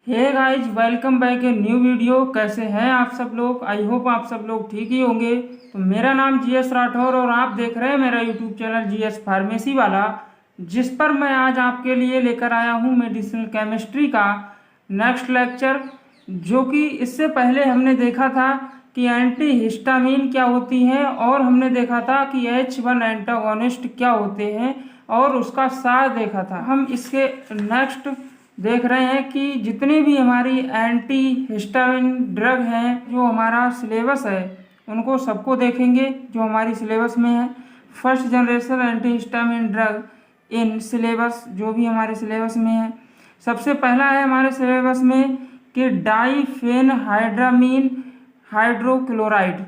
Hey guys, welcome back a new video. कैसे हैं आप सब लोग? आई होप आप सब लोग ठीक ही होंगे। तो मेरा नाम जीएस राठौर और आप देख रहे हैं मेरा यूट्यूब चैनल जीएस फार्मेसी वाला, जिस पर मैं आज आपके लिए लेकर आया हूं मेडिसिनल केमिस्ट्री का नेक्स्ट लेक्चर। जो कि इससे पहले हमने देखा था कि एंटी हिस्टामिन क्या होती हैं और हमने देखा था कि H1 एंटागोनिस्ट क्या होते हैं और उसका सार देखा था। हम इसके नेक्स्ट देख रहे हैं कि जितनी भी हमारी एंटी हिस्टामिन ड्रग हैं जो हमारा सिलेबस है उनको सबको देखेंगे जो हमारी सिलेबस में है। First generation anti histamine drug in syllabus जो भी हमारे सिलेबस में है, सबसे पहला है हमारे सिलेबस में कि डाइफेनहाइड्रामीन हाइड्रोक्लोराइड।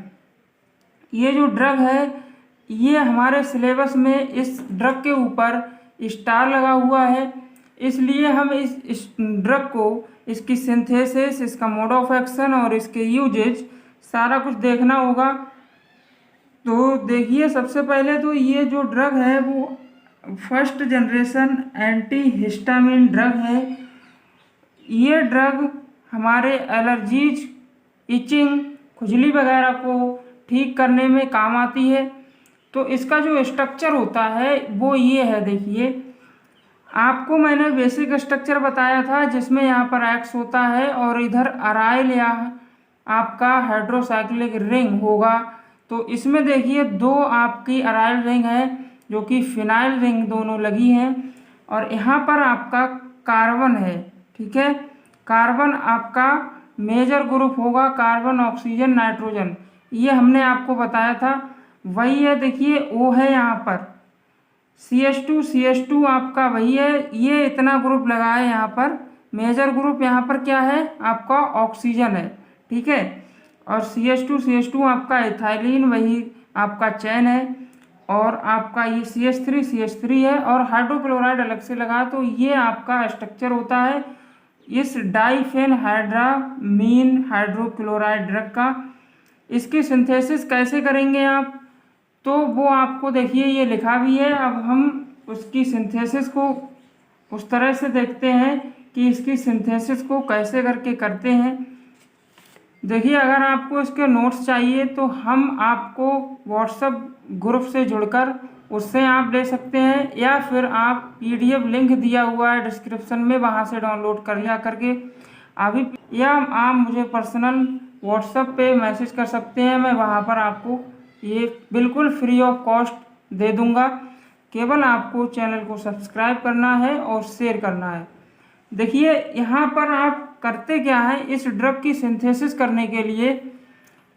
ये जो ड्रग है ये हमारे सिलेबस में इस ड्रग के ऊपर स्टार लगा हुआ है, इसलिए हम इस ड्रग को, इसकी सिंथेसिस, इसका मोड ऑफ एक्शन और इसके यूजेज सारा कुछ देखना होगा। तो देखिए, सबसे पहले तो ये जो ड्रग है वो first generation anti histamine drug है। ये ड्रग हमारे एलर्जीज, इचिंग, खुजली वगैरह को ठीक करने में काम आती है। तो इसका जो स्ट्रक्चर होता है वो ये है। देखिए, आपको मैंने बेसिक स्ट्रक्चर बताया था जिसमें यहाँ पर एक्स होता है और इधर अराइल या आपका हाइड्रोसाइक्लिक रिंग होगा। तो इसमें देखिए दो आपकी अराइल रिंग है जो कि फिनाइल रिंग दोनों लगी हैं और यहाँ पर आपका कार्बन है। ठीक है, कार्बन आपका मेजर ग्रुप होगा, कार्बन, ऑक्सीजन, नाइट्रोजन, ये हमने आपको बताया था, वही है। देखिए O है यहाँ पर, CH2 आपका वही है। ये इतना ग्रुप लगा है यहाँ पर, मेजर ग्रुप यहाँ पर क्या है आपका ऑक्सीजन है। ठीक है, और CH2 आपका एथाइलिन, वही आपका चैन है। और आपका ये CH3 है और हाइड्रोक्लोराइड अलग से लगा। तो ये आपका स्ट्रक्चर होता है इस डाइफेनहाइड्रामीन हाइड्रोक्लोराइड ड्रग का। इसकी सिंथेसिस कैसे करेंगे आप, तो वो आपको देखिए ये लिखा भी है। अब हम उसकी सिंथेसिस को उस तरह से देखते हैं कि इसकी सिंथेसिस को कैसे करके करते हैं। देखिए, अगर आपको इसके नोट्स चाहिए तो हम आपको व्हाट्सएप ग्रुप से जुड़कर उससे आप ले सकते हैं, या फिर आप PDF लिंक दिया हुआ है डिस्क्रिप्शन में, वहाँ से डाउनलोड कर लिया करके अभी, या आप मुझे पर्सनल व्हाट्सएप पे मैसेज कर सकते हैं। मैं वहाँ पर आपको ये बिल्कुल फ्री ऑफ कॉस्ट दे दूँगा। केवल आपको चैनल को सब्सक्राइब करना है और शेयर करना है। देखिए, यहाँ पर आप करते क्या है, इस ड्रग की सिंथेसिस करने के लिए,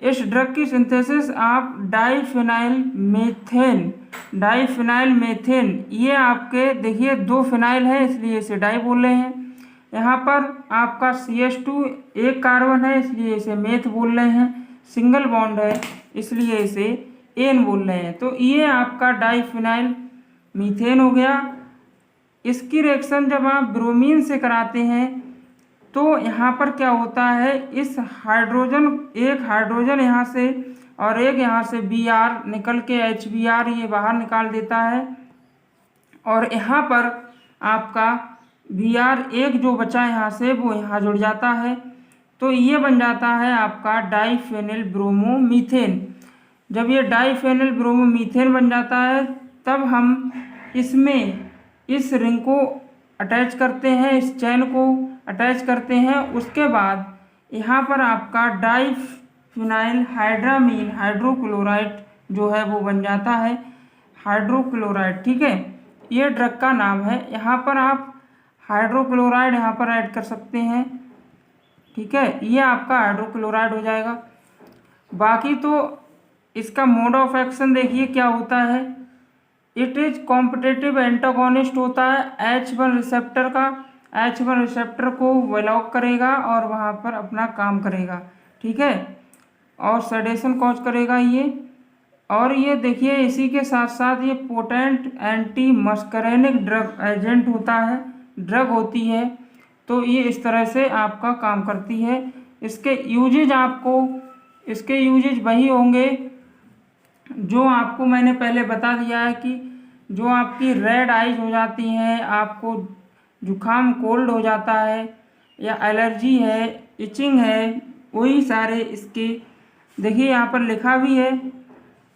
इस ड्रग की सिंथेसिस आप डाइफिनाइल मेथेन, ये आपके देखिए दो फिनाइल है इसलिए इसे डाई बोल रहे हैं। यहाँ पर आपका CH2 एक कार्बन है इसलिए इसे मेथ बोल रहे हैं, सिंगल बॉन्ड है इसलिए इसे एन बोल रहे हैं। तो ये आपका डाइफिनाइल मीथेन हो गया। इसकी रिएक्शन जब आप ब्रोमीन से कराते हैं तो यहाँ पर क्या होता है, इस हाइड्रोजन, एक हाइड्रोजन यहाँ से और एक यहाँ से Br निकल के HBr ये बाहर निकाल देता है और यहाँ पर आपका Br एक जो बचा यहाँ से वो यहाँ जुड़ जाता है। तो ये बन जाता है आपका डाइफेनिल ब्रोमोमीथेन। जब ये डाइफेनिल ब्रोमोमीथेन बन जाता है तब हम इसमें इस रिंग को अटैच करते हैं, इस चैन को अटैच करते हैं। उसके बाद यहाँ पर आपका डाइफिनाइल हाइड्रामीन हाइड्रोक्लोराइड जो है वो बन जाता है हाइड्रोक्लोराइड। ठीक है, ये ड्रग का नाम है। यहाँ पर आप हाइड्रोक्लोराइड यहाँ पर ऐड कर सकते हैं। ठीक है, ये आपका हाइड्रोक्लोराइड हो जाएगा। बाकी तो इसका मोड ऑफ एक्शन देखिए क्या होता है, इट इज कॉम्पिटिटिव एंटागोनिस्ट होता है H1 रिसेप्टर का। H1 रिसेप्टर को ब्लॉक करेगा और वहाँ पर अपना काम करेगा। ठीक है, और सेडेशन कॉज करेगा ये। और ये देखिए इसी के साथ साथ ये potent anti muscarinic drug agent होता है, ड्रग होती है। तो ये इस तरह से आपका काम करती है। इसके यूजेज वही होंगे जो आपको मैंने पहले बता दिया है कि जो आपकी रेड आइज हो जाती हैं, आपको जुखाम कोल्ड हो जाता है, या एलर्जी है, इचिंग है, वही सारे इसके देखिए यहाँ पर लिखा भी है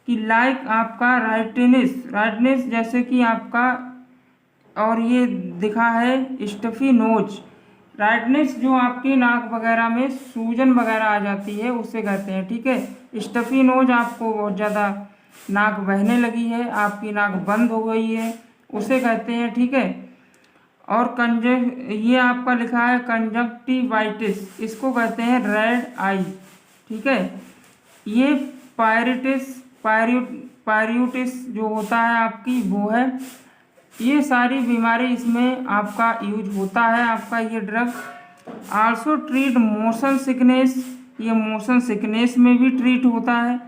कि लाइक आपका राइटनेस जैसे कि आपका, और ये दिखा है स्टफी नोज। राइटनेस जो आपकी नाक वगैरह में सूजन वगैरह आ जाती है उसे कहते हैं, ठीक है। स्टफी नोज आपको बहुत ज़्यादा नाक बहने लगी है, आपकी नाक बंद हो गई है, उसे कहते हैं, ठीक है। और ये आपका लिखा है कंजक्टिवाइटिस, इसको कहते हैं रेड आई, ठीक है। ये पायरिटिस जो होता है आपकी वो है। ये सारी बीमारी इसमें आपका यूज होता है आपका ये drug. Also treat motion sickness, ये मोशन सिकनेस में भी ट्रीट होता है।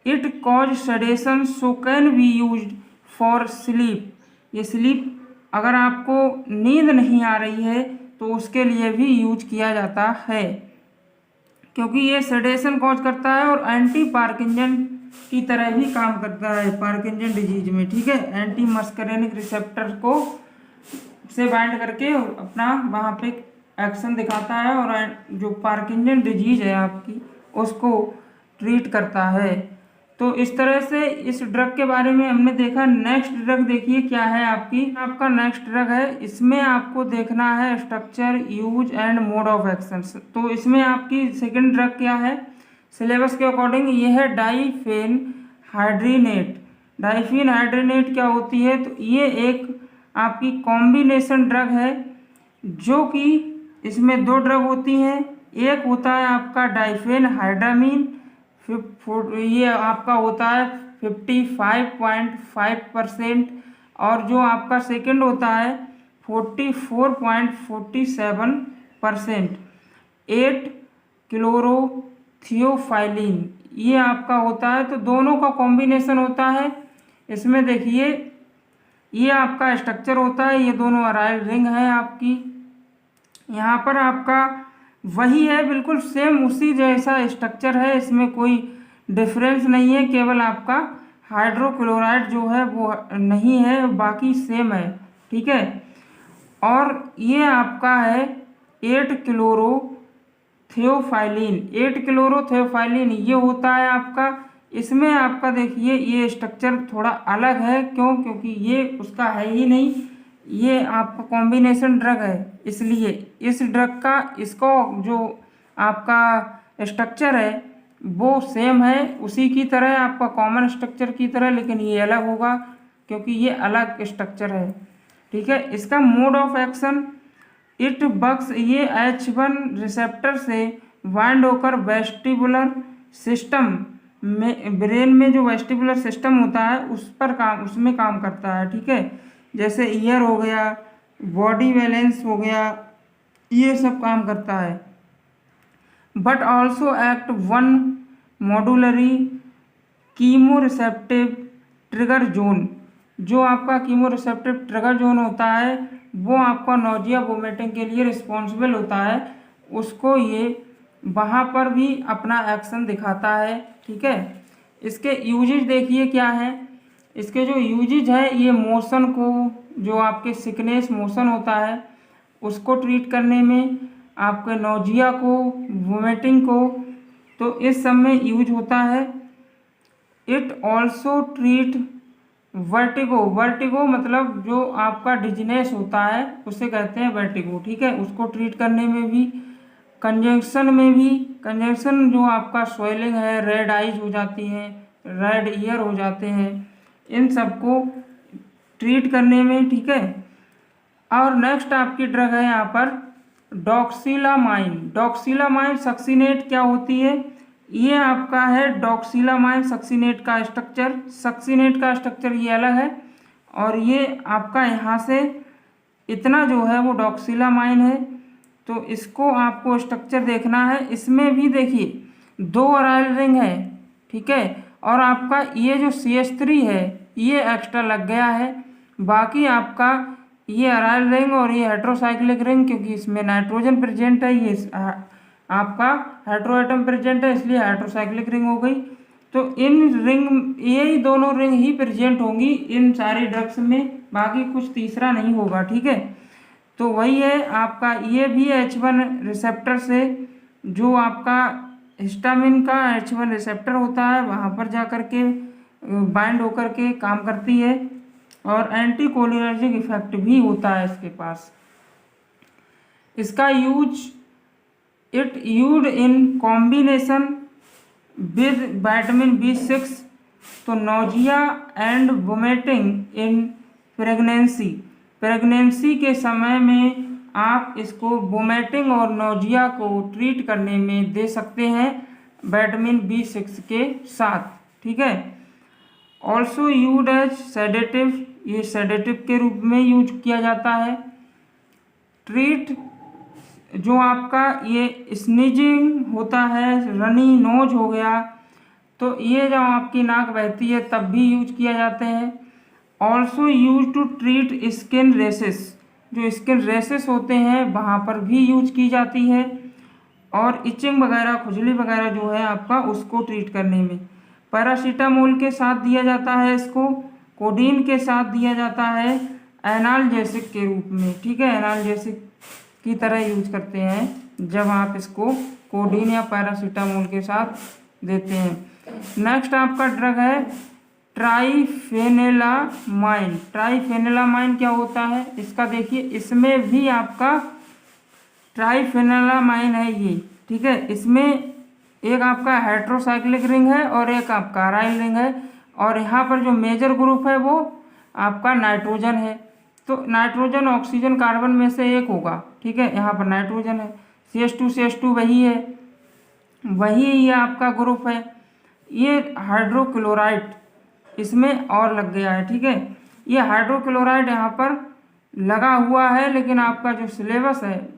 It cause sedation so can be used for sleep, ये स्लीप अगर आपको नींद नहीं आ रही है तो उसके लिए भी यूज किया जाता है, क्योंकि ये सेडेशन कॉज करता है और एंटी पार्किंजन की तरह भी काम करता है पार्किंजन डिजीज में, ठीक है। एंटी मस्करेनिक रिसेप्टर को से बाइंड करके अपना वहाँ पे एक्शन दिखाता है और जो पार्किंजन डिजीज है आपकी उसको ट्रीट करता है। तो इस तरह से इस ड्रग के बारे में हमने देखा। नेक्स्ट ड्रग देखिए क्या है आपका नेक्स्ट ड्रग है। इसमें आपको देखना है structure, use and mode of action. तो इसमें आपकी सेकंड ड्रग क्या है सिलेबस के अकॉर्डिंग, ये है डाइफेनहाइड्रेट। डाइफेनहाइड्रेट क्या होती है, तो ये एक आपकी कॉम्बिनेशन ड्रग है, जो कि इसमें दो ड्रग होती हैं। एक होता है आपका डाइफेनहाइड्रामीन, ये आपका होता है 55.5%, और जो आपका सेकंड होता है 44.47%। 8 क्लोरोथियोफाइलिन ये आपका होता है। तो दोनों का कॉम्बिनेशन होता है। इसमें देखिए ये आपका स्ट्रक्चर होता है, ये दोनों अराइल रिंग है आपकी। यहाँ पर आपका वही है, बिल्कुल सेम उसी जैसा स्ट्रक्चर है, इसमें कोई डिफरेंस नहीं है, केवल आपका हाइड्रोक्लोराइड जो है वो नहीं है, बाकी सेम है, ठीक है। और ये आपका है 8 क्लोरोथियोफाइलिन ये होता है आपका। इसमें आपका देखिए ये स्ट्रक्चर थोड़ा अलग है, क्योंकि ये उसका है ही नहीं, ये आपका कॉम्बिनेशन ड्रग है, इसलिए इस ड्रग का इसको जो आपका स्ट्रक्चर है वो सेम है, उसी की तरह आपका कॉमन स्ट्रक्चर की तरह, लेकिन ये अलग होगा क्योंकि ये अलग स्ट्रक्चर है, ठीक है। इसका मोड ऑफ एक्शन, इट बक्स ये H1 रिसेप्टर से बाइंड होकर वेस्टिबुलर सिस्टम में, ब्रेन में जो वेस्टिबुलर सिस्टम होता है उसमें काम करता है, ठीक है। जैसे ईयर हो गया, बॉडी बैलेंस हो गया, ये सब काम करता है। But also act on modulatory chemoreceptive trigger zone, जो आपका कीमोरिसेप्टिव ट्रिगर जोन होता है वो आपका नोजिया वोमिटिंग के लिए रिस्पॉन्सिबल होता है, उसको ये वहाँ पर भी अपना एक्शन दिखाता है, ठीक है। इसके यूजेज देखिए क्या है। इसके जो यूजेज है, ये मोशन को, जो आपके सिकनेस मोशन होता है उसको ट्रीट करने में, आपके नोजिया को, वोमिटिंग को, तो इस सब में यूज होता है। इट ऑल्सो ट्रीट वर्टिगो मतलब जो आपका डिजीनेस होता है उसे कहते हैं वर्टिगो, ठीक है, उसको ट्रीट करने में भी। कंजंक्शन जो आपका स्वेलिंग है, रेड आइज हो जाती हैं, रेड ईयर हो जाते हैं, इन सबको ट्रीट करने में, ठीक है। और नेक्स्ट आपकी ड्रग है यहाँ पर डॉक्सिलामाइन सक्सिनेट क्या होती है, ये आपका है डॉक्सिलामाइन सक्सिनेट का स्ट्रक्चर ये अलग है, और ये आपका यहाँ से इतना जो है वो डॉक्सिलामाइन है। तो इसको आपको स्ट्रक्चर देखना है। इसमें भी देखिए 2 अराइल रिंग है, ठीक है, और आपका ये जो CH3 है ये एक्स्ट्रा लग गया है। बाकी आपका ये अराइल रिंग और ये हेट्रोसाइक्लिक रिंग, क्योंकि इसमें नाइट्रोजन प्रेजेंट है, ये आपका हेट्रो एटम प्रेजेंट है, इसलिए हाइड्रोसाइक्लिक रिंग हो गई। तो इन रिंग यही दोनों रिंग ही प्रेजेंट होंगी इन सारे ड्रग्स में, बाकी कुछ तीसरा नहीं होगा, ठीक है। तो तो वही है आपका, ये भी H1 रिसेप्टर से, जो आपका हिस्टामिन का H1 रिसेप्टर होता है वहाँ पर जा कर के बाइंड होकर के काम करती है, और एंटी कोलिनर्जिक इफेक्ट भी होता है इसके पास। इसका use it used in combination with vitamin B6 तो nausea and vomiting in pregnancy के समय में आप इसको वोमिटिंग और नोजिया को ट्रीट करने में दे सकते हैं विटामिन B6 के साथ, ठीक है। ऑल्सो यूज्ड एज सेडेटिव, ये सेडेटिव के रूप में यूज किया जाता है। ट्रीट जो आपका ये स्नीजिंग होता है, रनी नोज हो गया, तो ये जब आपकी नाक बहती है तब भी यूज किया जाते हैं। Also use to treat skin rashes, जो स्किन रेसेस होते हैं वहाँ पर भी यूज की जाती है। और इचिंग वगैरह, खुजली वगैरह जो है आपका, उसको ट्रीट करने में पैरासीटामोल के साथ दिया जाता है इसको, कोडीन के साथ दिया जाता है एनाल्जेसिक के रूप में, ठीक है। एनाल्जेसिक की तरह यूज करते हैं जब आप इसको कोडीन या पैरासीटामोल के साथ देते हैं। नेक्स्ट आपका ड्रग है ट्राइफेनिलामाइन। ट्राइफेनिलामाइन क्या होता है इसका देखिए, इसमें भी आपका ट्राइफेनिलामाइन है ये, ठीक है। इसमें एक आपका हेट्रोसाइक्लिक रिंग है और एक आपका अराइल रिंग है, और यहाँ पर जो मेजर ग्रुप है वो आपका नाइट्रोजन है। तो नाइट्रोजन ऑक्सीजन कार्बन में से एक होगा, ठीक है। यहाँ पर नाइट्रोजन है, CH2 वही है, वही ये आपका ग्रुप है। ये हाइड्रोक्लोराइड इसमें और लग गया है, ठीक है। ये हाइड्रोक्लोराइड यहाँ पर लगा हुआ है, लेकिन आपका जो सिलेबस है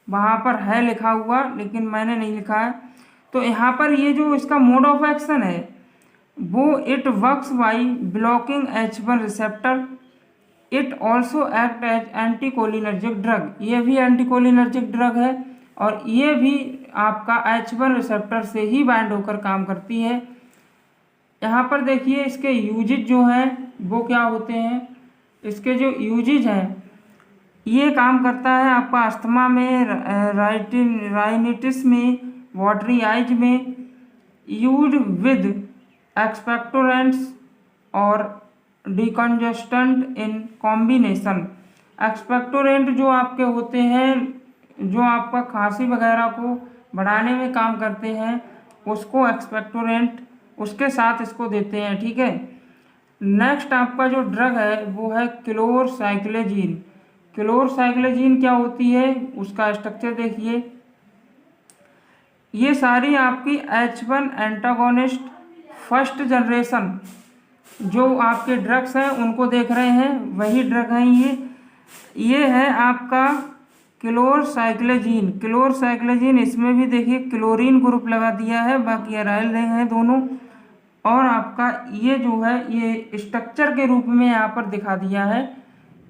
वहाँ पर है लिखा हुआ, लेकिन मैंने नहीं लिखा है। तो यहाँ पर ये जो इसका मोड ऑफ एक्शन है वो it works by blocking H1 receptor. It also act as anticholinergic drug, ये भी एंटीकोलिनर्जिक ड्रग है, और ये भी आपका H1 रिसेप्टर से ही बाइंड होकर काम करती है। यहाँ पर देखिए इसके यूजेज जो हैं वो क्या होते हैं। इसके जो यूजेज हैं, ये काम करता है आपका अस्थमा में, राइनिटिस में, वाटरी आइज में, यूज्ड विद एक्सपेक्टोरेंट्स और डिकंजेस्टेंट इन कॉम्बिनेशन। एक्सपेक्टोरेंट जो आपके होते हैं, जो आपका खांसी वगैरह को बढ़ाने में काम करते हैं, उसको एक्सपेक्टोरेंट उसके साथ इसको देते हैं, ठीक है। नेक्स्ट आपका जो ड्रग है वो है क्लोरसाइक्लेजिन। क्लोरसाइक्लेजिन क्या होती है उसका स्ट्रक्चर देखिए। ये सारी आपकी H1 एंटागोनिस्ट फर्स्ट जनरेशन जो आपके ड्रग्स हैं उनको देख रहे हैं, वही ड्रग हैं ये है आपका क्लोरसाइक्लेजिन। क्लोरसाइक्लेजिन इसमें भी देखिए क्लोरीन ग्रुप लगा दिया है, बाकी अराइल रहे हैं दोनों, और आपका ये जो है ये स्ट्रक्चर के रूप में यहाँ पर दिखा दिया है।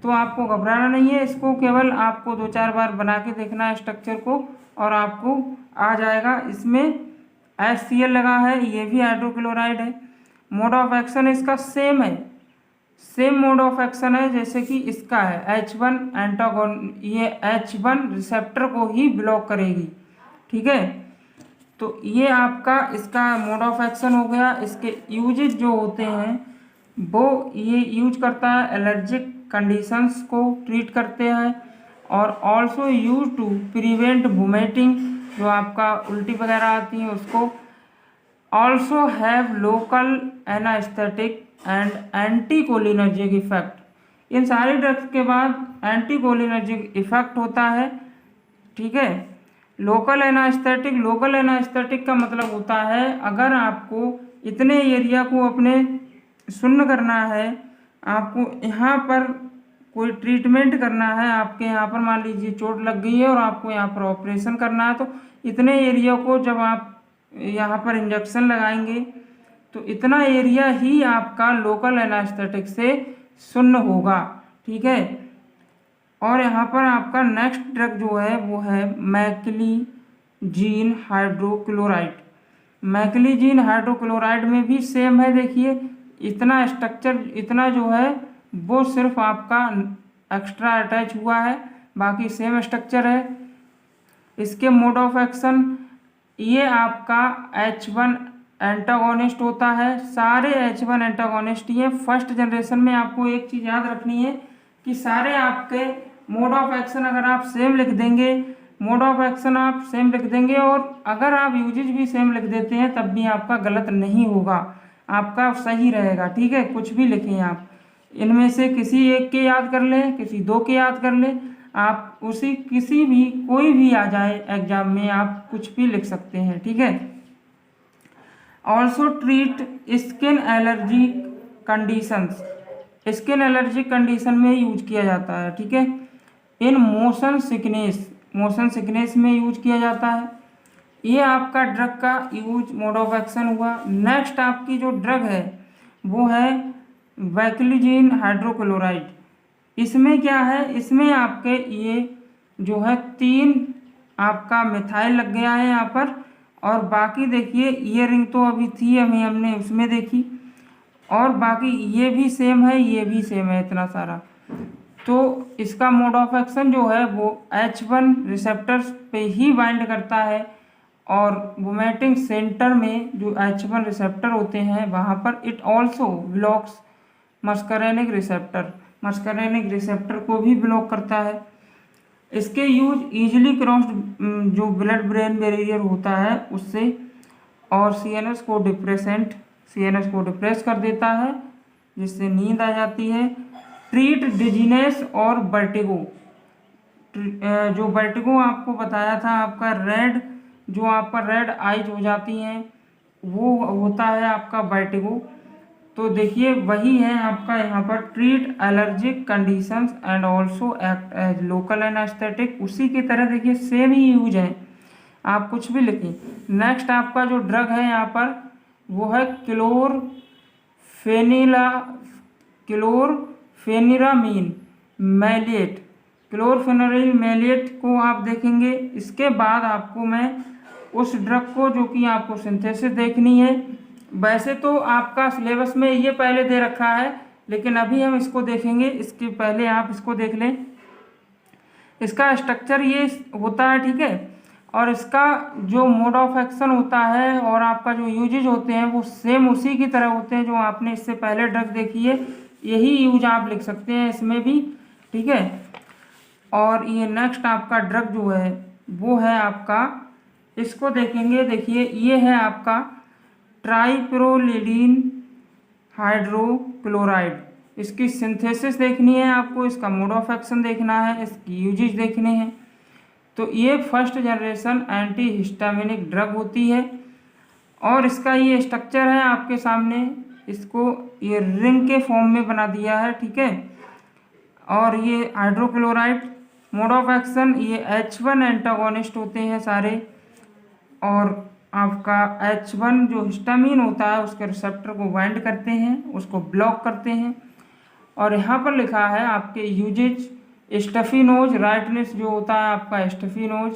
तो आपको घबराना नहीं है, इसको केवल आपको 2-4 बार बना के देखना है स्ट्रक्चर को, और आपको आ जाएगा। इसमें HCl लगा है, ये भी हाइड्रोक्लोराइड है। मोड ऑफ एक्शन इसका सेम है, सेम मोड ऑफ एक्शन है जैसे कि इसका है H1 एंटागोन, ये H1 रिसेप्टर को ही ब्लॉक करेगी, ठीक है। तो ये आपका इसका मोड ऑफ एक्शन हो गया। इसके यूजेज जो होते हैं वो ये यूज करता है एलर्जिक कंडीशंस को ट्रीट करते हैं, और also use to prevent vomiting, जो आपका उल्टी वगैरह आती है उसको। Also have local anaesthetic and anticholinergic effect. इन सारे ड्रग्स के बाद एंटीकोलिनर्जिक इफेक्ट होता है, ठीक है। लोकल एनास्थेटिक का मतलब होता है अगर आपको इतने एरिया को अपने शून्य करना है, आपको यहाँ पर कोई ट्रीटमेंट करना है, आपके यहाँ पर मान लीजिए चोट लग गई है और आपको यहाँ पर ऑपरेशन करना है, तो इतने एरिया को जब आप यहाँ पर इंजेक्शन लगाएंगे तो इतना एरिया ही आपका लोकल एनास्थेटिक से शून्य होगा, ठीक है। और यहाँ पर आपका नेक्स्ट ड्रग जो है वो है मैक्लीजीन हाइड्रोक्लोराइड। मैक्लीजीन हाइड्रोक्लोराइड में भी सेम है, देखिए इतना स्ट्रक्चर, इतना जो है वो सिर्फ आपका एक्स्ट्रा अटैच हुआ है, बाकी सेम स्ट्रक्चर है। इसके मोड ऑफ एक्शन, ये आपका H1 एंटागोनिस्ट होता है। सारे H1 एंटागोनिस्ट ये फर्स्ट जनरेशन में। आपको एक चीज़ याद रखनी है कि सारे आपके मोड ऑफ एक्शन अगर आप सेम लिख देंगे, मोड ऑफ एक्शन आप सेम लिख देंगे और अगर आप यूजेज भी सेम लिख देते हैं तब भी आपका गलत नहीं होगा, आपका सही रहेगा। ठीक है, कुछ भी लिखें आप, इनमें से किसी एक के याद कर लें, किसी दो के याद कर लें, आप उसी किसी भी कोई भी आ जाए एग्जाम में आप कुछ भी लिख सकते हैं। ठीक है। Also treat skin allergy conditions, skin allergy condition में यूज किया जाता है। ठीक है। In motion sickness, motion sickness में यूज किया जाता है। ये आपका ड्रग का यूज मोड ऑफ एक्शन हुआ। नेक्स्ट आपकी जो ड्रग है वो है वैक्लोजिन हाइड्रोक्लोराइड। इसमें क्या है, इसमें आपके ये जो है 3 आपका मिथाइल लग गया है यहाँ पर, और बाकी देखिए ये रिंग तो अभी थी हमने उसमें देखी, और बाकी ये भी सेम है, ये भी सेम है, इतना सारा। तो इसका मोड ऑफ एक्शन जो है वो H1 रिसेप्टर्स पे ही बाइंड करता है, और वोमेटिंग सेंटर में जो H1 रिसेप्टर होते हैं वहाँ पर it also blocks muscarinic receptor, muscarinic receptor को भी ब्लॉक करता है। इसके यूज इजीली क्रॉस्ड जो ब्लड ब्रेन बैरियर होता है उससे, और सीएनएस को डिप्रेस कर देता है जिससे नींद आ जाती है। ट्रीट डिजीनेस और वर्टिगो, जो वर्टिगो आपको बताया था, आपका रेड, जो आपका रेड आइज हो जाती हैं वो होता है आपका वर्टिगो। तो देखिए वही है आपका यहाँ पर treat allergic conditions and also act as local anaesthetic, उसी की तरह देखिए सेम ही यूज है, आप कुछ भी लिखें। नेक्स्ट आपका जो ड्रग है यहाँ पर वो है क्लोरफेनिरामीन मैलिएट। क्लोरफेनिरामीन मैलिएट को आप देखेंगे। इसके बाद आपको मैं उस ड्रग को जो कि आपको सिंथेसिस देखनी है, वैसे तो आपका सिलेबस में ये पहले दे रखा है लेकिन अभी हम इसको देखेंगे, इसके पहले आप इसको देख लें। इसका स्ट्रक्चर ये होता है। ठीक है। और इसका जो मोड ऑफ एक्शन होता है और आपका जो यूजेज होते हैं वो सेम उसी की तरह होते हैं जो आपने इससे पहले ड्रग देखी है, यही यूज आप लिख सकते हैं इसमें भी। ठीक है। और ये नेक्स्ट आपका ड्रग जो है वो है आपका, इसको देखेंगे, देखिए ये है आपका ट्राइप्रोलिडीन हाइड्रोक्लोराइड। इसकी सिंथेसिस देखनी है आपको, इसका मोड ऑफ एक्शन देखना है, इसकी यूजेज देखने हैं। तो ये first generation anti histaminic drug होती है और इसका ये स्ट्रक्चर है आपके सामने, इसको ये रिंग के फॉर्म में बना दिया है। ठीक है। और ये हाइड्रोक्लोराइड, मोड ऑफ एक्शन ये H1 एंटागोनिस्ट होते हैं सारे, और आपका H1 जो हिस्टामिन होता है उसके रिसेप्टर को बाइंड करते हैं, उसको ब्लॉक करते हैं। और यहाँ पर लिखा है आपके यूजेज, स्टफिनोज राइटनेस जो होता है आपका स्टफिनोज,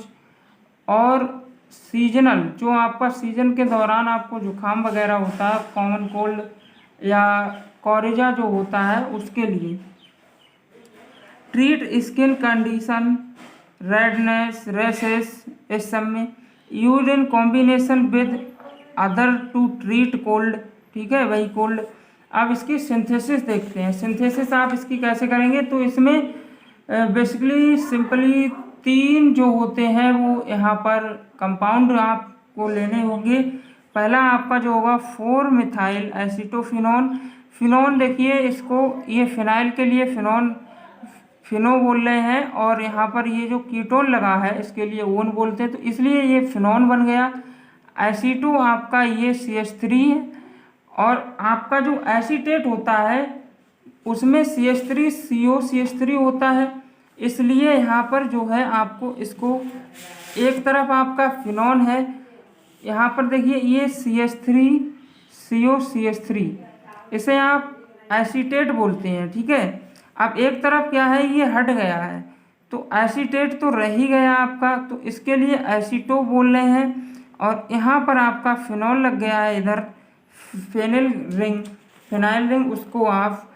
और सीजनल जो आपका सीजन के दौरान आपको जुकाम वगैरह होता है, कॉमन कोल्ड या कोरिजा जो होता है उसके लिए। Treat skin condition, redness, rashes, इस सब में use in combination with other to treat cold. ठीक है, वही कोल्ड। अब इसकी सिंथेसिस देखते हैं। सिंथेसिस आप इसकी कैसे करेंगे, तो इसमें बेसिकली सिंपली 3 जो होते हैं वो यहाँ पर कंपाउंड आपको लेने होंगे। पहला आपका जो होगा 4 मिथाइल एसिटोफिनोन। फिनोन देखिए इसको, ये फिनाइल के लिए फिनो बोल रहे हैं, और यहाँ पर ये जो कीटोन लगा है इसके लिए ओन बोलते हैं, तो इसलिए ये फिनोन बन गया। एसीटो आपका ये CH3 है, और आपका जो एसीटेट होता है उसमें CH3 COCH3 होता है, इसलिए यहाँ पर जो है आपको इसको एक तरफ आपका फिनोन है, यहाँ पर देखिए ये CH3 COCH3, इसे आप एसीटेट बोलते हैं। ठीक है। अब एक तरफ क्या है, ये हट गया है तो एसीटेट तो रह ही गया आपका, तो इसके लिए एसीटो बोल रहे हैं। और यहाँ पर आपका फिनॉल लग गया है, इधर फिनाइल रिंग उसको आप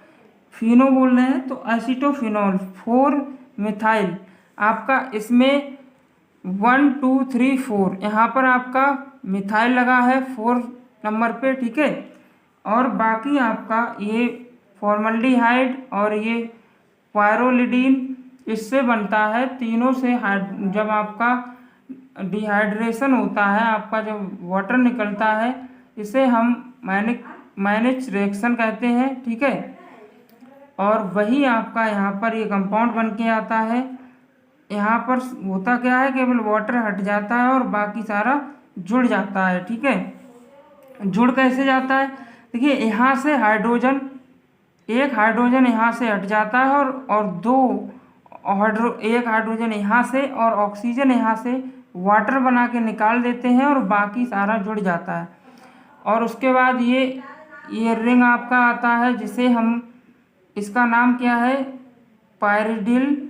फिनो बोल रहे हैं, तो एसीटोफिनॉल 4 मिथाइल आपका इसमें 1 2 3 4 यहाँ पर आपका मिथाइल लगा है 4 नंबर पे, ठीक है। और बाकी आपका ये फॉर्मल्डिहाइड और ये पायरोलिडीन इससे बनता है, तीनों से जब आपका डिहाइड्रेशन होता है, आपका जब वाटर निकलता है, इसे हम मैनिच रिएक्शन कहते हैं, ठीक है। और वही आपका यहाँ पर ये कंपाउंड बन के आता है। यहाँ पर होता क्या है, केवल वाटर हट जाता है और बाकी सारा जुड़ जाता है, ठीक है। जुड़ कैसे जाता है, देखिए यहाँ से हाइड्रोजन, एक हाइड्रोजन यहाँ से हट जाता है और एक हाइड्रोजन यहाँ से और ऑक्सीजन यहाँ से वाटर बना के निकाल देते हैं और बाकी सारा जुड़ जाता है। और उसके बाद ये रिंग आपका आता है, जिसे हम, इसका नाम क्या है, पायरिडिल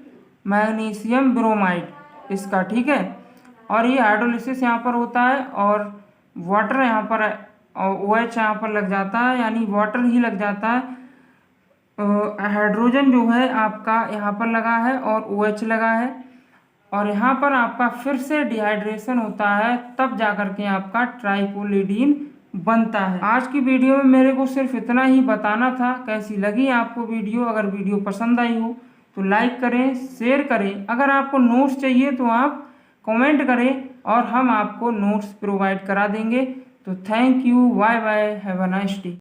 मैग्नीशियम ब्रोमाइड इसका, ठीक है। और ये हाइड्रोलिसिस यहाँ पर होता है और वाटर यहाँ पर और OH यहाँ पर लग जाता है, यानी वाटर ही लग जाता है। हाइड्रोजन जो है आपका यहाँ पर लगा है और OH लगा है, और यहाँ पर आपका फिर से डिहाइड्रेशन होता है, तब जाकर के आपका ट्राइकोलिडीन बनता है। आज की वीडियो में मेरे को सिर्फ इतना ही बताना था। कैसी लगी आपको वीडियो? अगर वीडियो पसंद आई हो तो लाइक करें, शेयर करें। अगर आपको नोट्स चाहिए तो आप कमेंट करें और हम आपको नोट्स प्रोवाइड करा देंगे। तो thank you, bye bye, have a nice day.